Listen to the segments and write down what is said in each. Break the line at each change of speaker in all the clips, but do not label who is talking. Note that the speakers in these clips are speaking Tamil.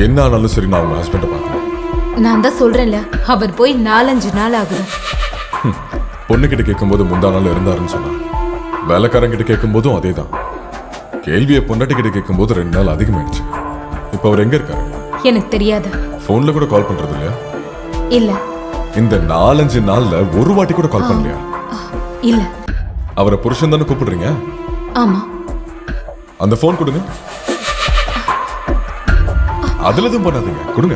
என்ன ஆனாலும் சரி நான் உங்க ஹஸ்பண்டை பார்க்கணும்.
நான் தான் சொல்றேன்ல, அவர் போய் 4-5 நாள் ஆகுது.
பொண்ணுகிட்ட கேட்கும்போது முந்தா நாள் இருந்தாருன்னு சொன்னா, வேலைக்காரங்கிட்ட கேட்கும்போதும் அதே தான். கேள்வியை பொண்டாட்டிக்கிட்ட கேட்கும்போது 2 நாள் அதிகமாயிடுச்சு. இப்போ அவர் எங்க இருக்காரு?
எனக்கு தெரியாது.
போன்ல கூட கால் பண்றது இல்லையா?
இல்ல.
இந்த 4-5 நாள்ல ஒரு வாட்டி கூட கால் பண்ணலையா?
இல்ல.
அவரை புருஷன் தானே கூப்பிடுறீங்க?
ஆமா.
அந்த போன் கொடுங்க. அதுல எதுவும் பண்ணாதீங்க, கொடுங்க.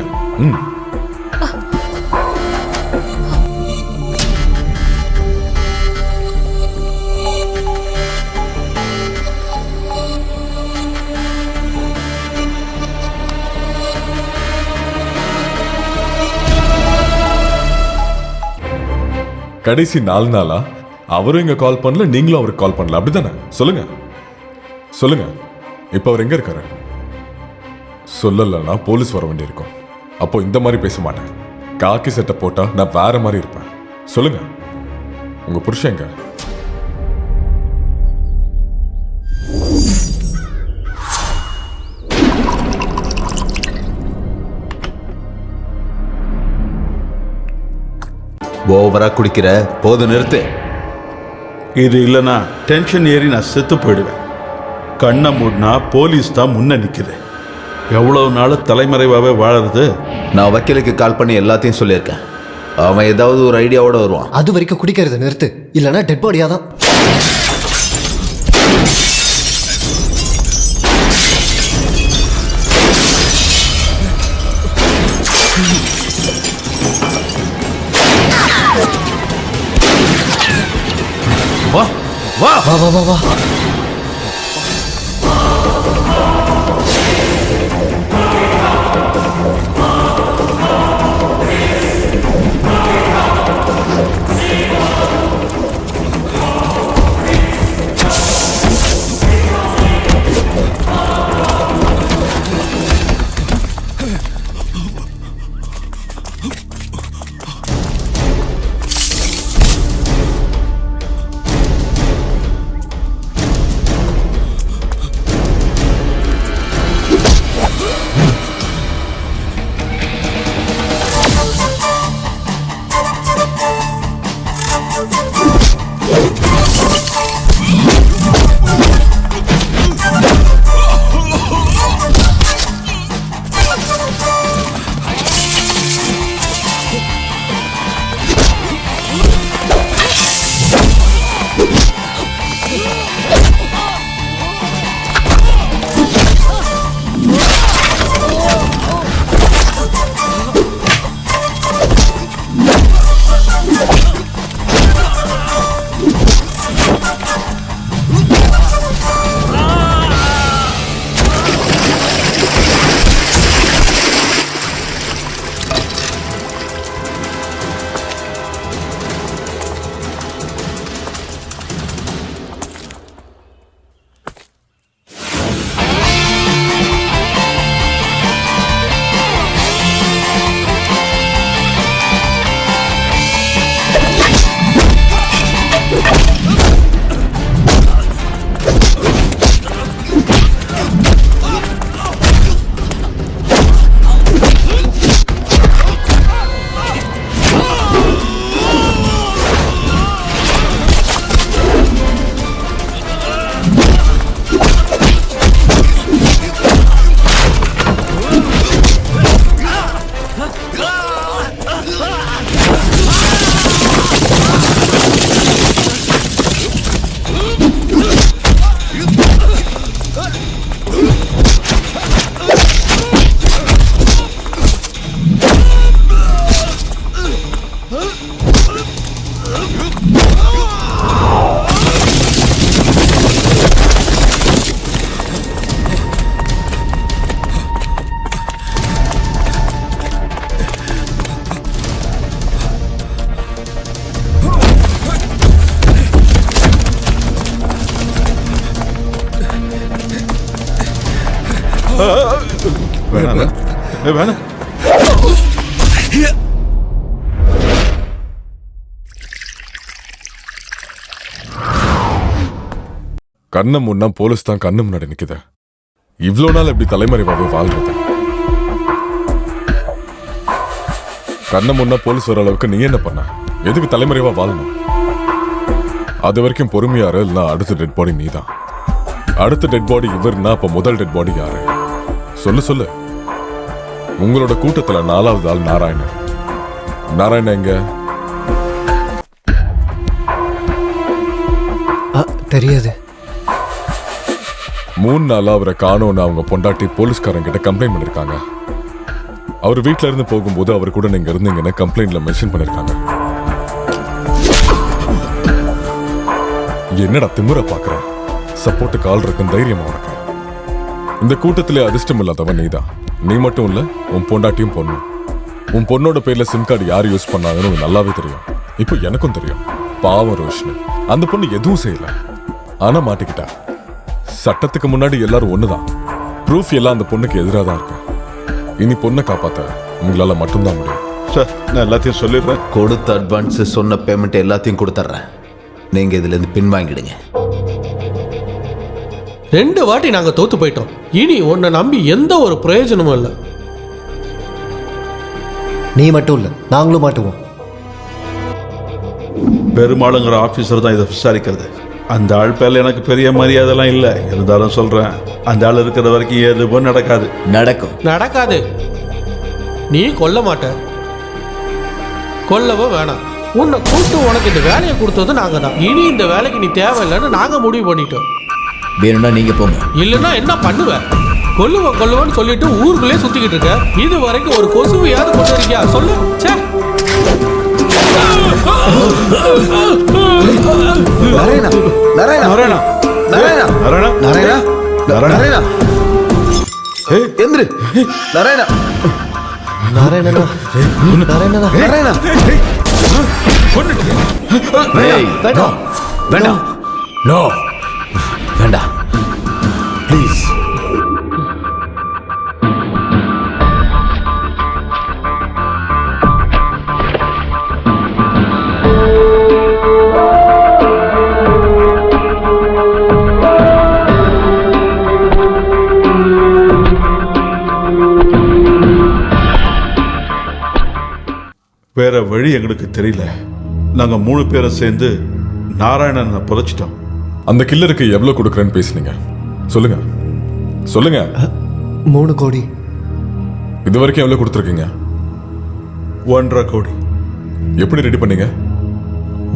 கடைசி 4 நாளா அவரும் இங்க கால் பண்ணல, நீங்களும் அவருக்கு கால் பண்ணல, அப்படிதானே? சொல்லுங்க சொல்லுங்க. இப்ப அவர் எங்க இருக்காரு? சொல்லலன்னா போலீஸ் வர வேண்டியிருக்கும். அப்போ இந்த மாதிரி பேச மாட்டேன். காக்கி சட்டை போட்டா நான் வேற மாதிரி இருப்பேன். சொல்லுங்க, உங்க புருஷன் எங்க?
ஓவரா குடிக்கிற, போது நிறுத்து.
இது இல்லைன்னா டென்ஷன் ஏறி நான் செத்து போயிடுவேன். கண்ணை மூடினா போலீஸ் தான் முன்ன நிற்குது. எவ்வளவு நாள் தலைமறைவாகவே வாழறது?
நான் வக்கீலுக்கு கால் பண்ணி எல்லாத்தையும் சொல்லியிருக்கேன். அவன் ஏதாவது ஒரு ஐடியாவோட வருவான்.
அது வரைக்கும் குடிக்கிறத நிறுத்து, இல்லைன்னா டெட் பாடியா தான்.
வா வா
வா வா வா வா.
வேணாம்.
கண்ணை முன்னா போலீஸ் தான் கண்ணு முன்னாடி நிக்குது. இவ்வளோ நாள் எப்படி தலைமறைவாகவே வாழ்றது? கண்ணை முன்னா போலீஸ் வர அளவுக்கு நீ என்ன பண்ண? எதுக்கு தலைமறைவா வாழணும்? அது வரைக்கும் பொறுமையாரு, இல்லைன்னா அடுத்த டெட் பாடி நீ தான். அடுத்த டெட் பாடி இவர்னா அப்ப முதல் டெட் பாடி யாரு? சொல்லு. உங்களோட கூட்டத்துல 4வது ஆள் நாராயணன். நாராயணன் எங்க?
தெரியாது.
3 நாளா அவரை காணோன்னு அவங்க பொண்டாட்டி போலீஸ்காரங்க கிட்ட கம்ப்ளைண்ட் பண்ணிருக்காங்க. அவர் வீட்டுல இருந்து போகும்போது அவர் கூட நீங்க இருந்தீங்கன்னு கம்ப்ளைண்ட்ல மென்ஷன் பண்ணிருக்காங்க. என்னடா திமுற பாக்குற? சப்போர்ட் கால் இருக்குன்னு தைரியமா உனக்கு? இந்த கூட்டத்திலே அதிர்ஷ்டம் இல்லாதவன் நீதான். நீ மட்டும் இல்ல, உன் பொண்டாட்டியும் பொண்ணு. உன் பொண்ணோட பேர்ல சிம் கார்டு யார் யூஸ் பண்ணாங்கன்னு உனக்கு நல்லாவே தெரியும். இப்போ எனக்கும் தெரியும். பாவம் ரோஷினி, அந்த பொண்ணு எதுவும் செய்யல, ஆனா மாட்டிக்கிட்டா. சட்டத்துக்கு முன்னாடி எல்லாரும் ஒண்ணுதான். ப்ரூஃப் எல்லாம் அந்த பொண்ணுக்கு எதிராக தான் இருக்கு. இனி பொண்ணை காப்பாத்த உங்களால மட்டும்தான் முடியும்.
சார், நான் எல்லாத்தையும் சொல்லிடுறேன்.
கொடுத்த அட்வான்ஸ், சொன்ன பேமெண்ட் எல்லாத்தையும் கொடுத்துட்றேன். நீங்க இதுல இருந்து பின்வாங்கிடுங்க.
2 வாட்டி நாங்க தோத்து போயிட்டோம். இனி உன்னை நம்பி எந்த ஒரு பிரயோஜனமும் இல்லை.
நீ மட்டும் இல்லை, நாங்களும் மாட்டுவோம்.
பெருமாளுங்கிற ஆஃபீஸர் தான் இதை விசாரிக்கிறது. அந்த ஆள் பேர்ல எனக்கு பெரிய மரியாதைலாம் இல்லை. இருந்தாலும் சொல்றேன், அந்த ஆள் இருக்கிற வரைக்கும் எதுவும் நடக்காது.
நடக்காது. நீ கொல்ல மாட்ட, கொல்லவும் வேணாம். உன்னை கூப்பிட்டு உனக்கு இந்த வேலையை கொடுத்தது நாங்க தான். இனி இந்த வேலைக்கு நீ தேவையில்லைன்னு நாங்க முடிவு பண்ணிட்டோம்.
வேணும்னா நீங்க போங்க.
இல்லைன்னா என்ன பண்ணுவ? கொல்லுவேன்னு சொல்லிட்டு ஊருக்குள்ளே சுத்திக்கிட்டு இருக்க. இது வரைக்கும் ஒரு கொசுவையாவது கொண்டு இருக்கியா சொல்லு. சே,
நாராயணா, நாராயணா,
நாராயணா,
நாராயணா,
நாராயணா,
நாராயணா, நாராயணா,
ஏய்,
எந்திரு. நாராயணா,
நாராயணனா, நாராயணனா,
நாராயணா. ஏய்,
வேண்டாம்,
வேண்டாம், நோ, வேண்டாம், ப்ளீஸ்.
வேற வழி எங்களுக்கு தெரியல. நாங்க 3 பேரும் சேர்ந்து நாராயணனை புதைச்சிட்டோம்.
அந்த கில்லருக்கு எவ்வளவு கொடுக்குறேன்னு பேசுனீங்க? சொல்லுங்க.
3 கோடி.
இது வரைக்கும் எவ்வளவு கொடுத்துருக்கீங்க?
1.5 கோடி.
எப்படி ரெடி பண்ணீங்க?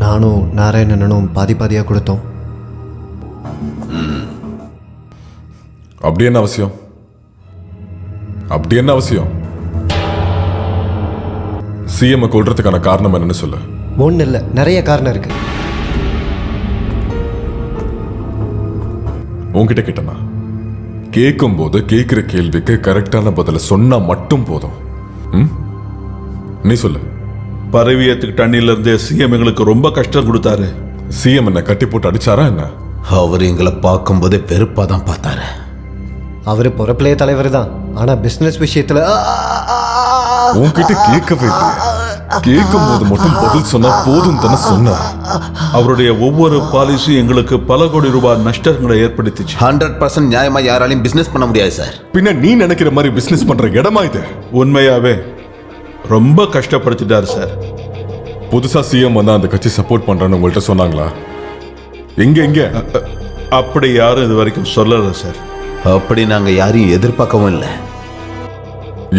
நானும் நாராயணனும் பாதியா கொடுத்தோம்.
அப்படி என்ன அவசியம்? சிஎம் கொல்றதுக்கான காரணம் என்னன்னு சொல்லு.
ஒன்றும் இல்லை, நிறைய காரணம் இருக்கு.
உன்கிட்ட கேட்டனா? கேட்கும் போது கேட்கிற கேள்விக்கு கரெக்டான பதில சொன்னா மட்டும் போதும். நீ சொல்லு.
பரவியத்துக்கு தண்ணியில இருந்தே சிஎம் எங்களுக்கு ரொம்ப கஷ்டம் கொடுத்தாரு.
சிஎம் என்ன கட்டி போட்டு அடிச்சாரா என்ன?
அவர் எங்களை பார்க்கும்போதே வெறுப்பா தான் பார்த்தாரு.
அவர் பொறுப்பிலே தலைவர் தான், ஆனா பிசினஸ் விஷயத்துல
உன்கிட்ட கேட்கவே இல்லை. கேட்கும் போது மட்டும் பதில் சொன்னா போதும் தானே சொன்ன.
அவருடைய ஒவ்வொரு பாலிசியும் எங்களுக்கு பல கோடி ரூபாய் நஷ்டங்களை ஏற்படுத்திச்சு.
100% நியாயமா யாராலையும் பிசினஸ் பண்ண முடியாது சார்.
பின்ன நீ நினைக்கிற மாதிரி பிசினஸ் பண்ற இடமா இது?
உண்மையாவே ரொம்ப கஷ்டப்படுத்திட்டாரு சார்.
புதுசா சிஎம் வந்தா அந்த கட்சி சப்போர்ட் பண்றேன்னு உங்கள்கிட்ட சொன்னாங்களா? எங்க
அப்படி யாரும் இது வரைக்கும் சொல்லல சார்.
அப்படி நாங்க யாரையும் எதிர்பார்க்கவும் இல்லை.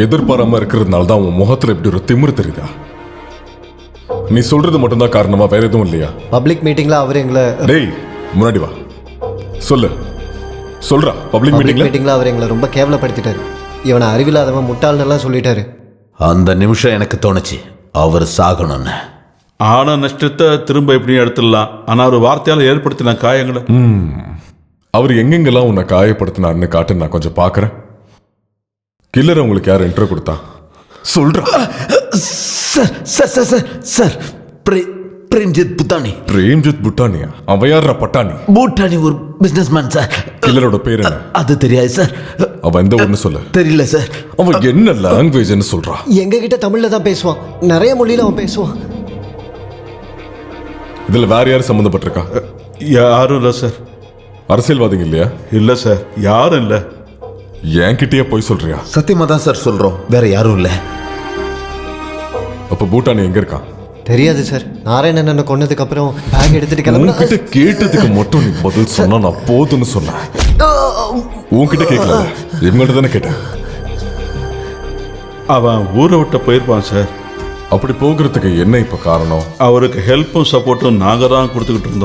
எதிர்பாராம இருக்கிறதுனால தான் உன் முகத்துல இப்படி ஒரு திமிரு தெரியுதா? நீ சொல்றது மட்டும்தான் காரணமா, வேற எதுவும் இல்லையா?
பப்ளிக் மீட்டிங்ல அவர் எங்களை
டேய், முன்னாடி வா, சொல்றா. பப்ளிக் மீட்டிங்ல
அவர் எங்களை ரொம்ப கேவலப்படுத்திட்டாரு. இவனை அறிவில்லாதவன், முட்டாள்னெல்லாம் சொல்லிட்டாரு.
அந்த நிமிஷம் எனக்கு தோணுச்சு அவர் சாகணும்னு.
ஆன நஷ்டத்தை திரும்ப எப்படியும் எடுத்துடலாம். ஆனா ஒரு வார்த்தையால் ஏற்படுத்தின காயங்களை
அவர் எங்கெங்கெல்லாம் உன்னை காயப்படுத்தினார்னு காட்டு, நான் கொஞ்சம் பாக்குறேன். கில்லர் உங்களுக்கு யார் இன்ட்ரோ கொடுத்தா? சொல்றா.
சார், பிரேம்ஜித் புட்டானி.
பிரேம்ஜித் புட்டானியா? அவன் யாரா? பட்டாணி
பூட்டானி ஒரு பிசினஸ்மேன் சார்.
கில்லரோட பேர் என்ன?
அது தெரியாது சார்.
அவன் எந்த ஊர்னு சொல்லு.
தெரியல சார்.
அவன் என்ன லாங்குவேஜ்னு சொல்றா?
எங்க கிட்ட தமிழ்ல தான் பேசுவான், நிறைய மொழியில அவன் பேசுவான்.
இதுல வேற யாரும் சம்மந்தப்பட்டிருக்கா?
யாரும் இல்லை சார்.
அரசியல்வாதிங்க இல்லையா?
இல்லை சார், யாரும் இல்லை.
என்கிட்டயே போய் சொல்றியா?
சத்தியமா தான் சார் சொல்றோம், வேற யாரும் இல்லை.
அப்ப பூட்டானி எங்க இருக்கான்?
தெரியாது சார். நாராயணன் என்ன கொன்னதுக்கு அப்புறம் பேக் எடுத்துட்டு கிளம்புனா
உன்கிட்ட கேட்டதுக்கு மட்டும் நீ பதில் சொன்னா நான் போதும்னு சொன்னேன். உன்கிட்ட கேட்கல, இவங்கள்ட்ட தானே கேட்டேன்.
அவன் ஊரை விட்டு போயிருப்பான் சார்.
அப்படி போகிறதுக்கு என்ன இப்ப காரணம்?
அவருக்கு ஹெல்ப்பும் சப்போர்ட்டும் நாங்கள் தான் கொடுத்துக்கிட்டு இருந்தோம்.